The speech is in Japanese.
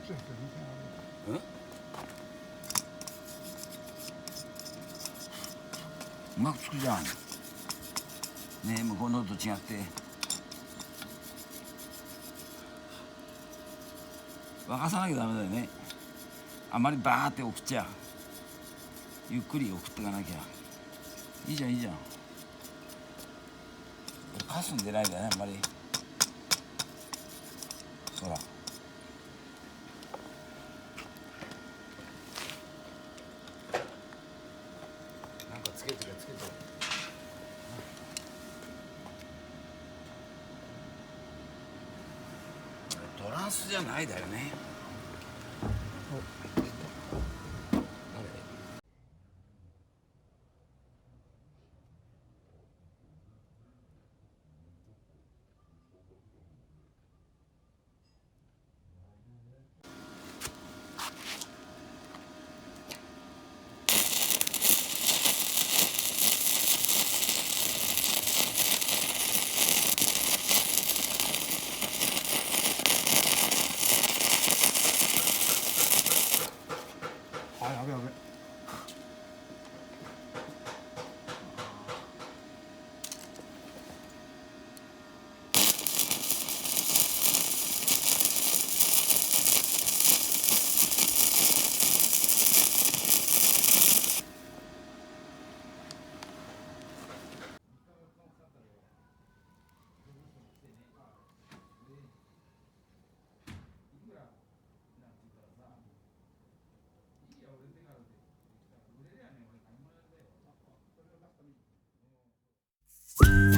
うまくつくじゃんねえ、向こうのと違って沸かさなきゃダメだよね。あまりバーって送っちゃう。ゆっくり送っていかなきゃいいじゃんいいじゃん。かすんでないんだよねあんまり。ほらなんかつけてるつけてる。トランスじゃないだよね。あ、やべやべ。you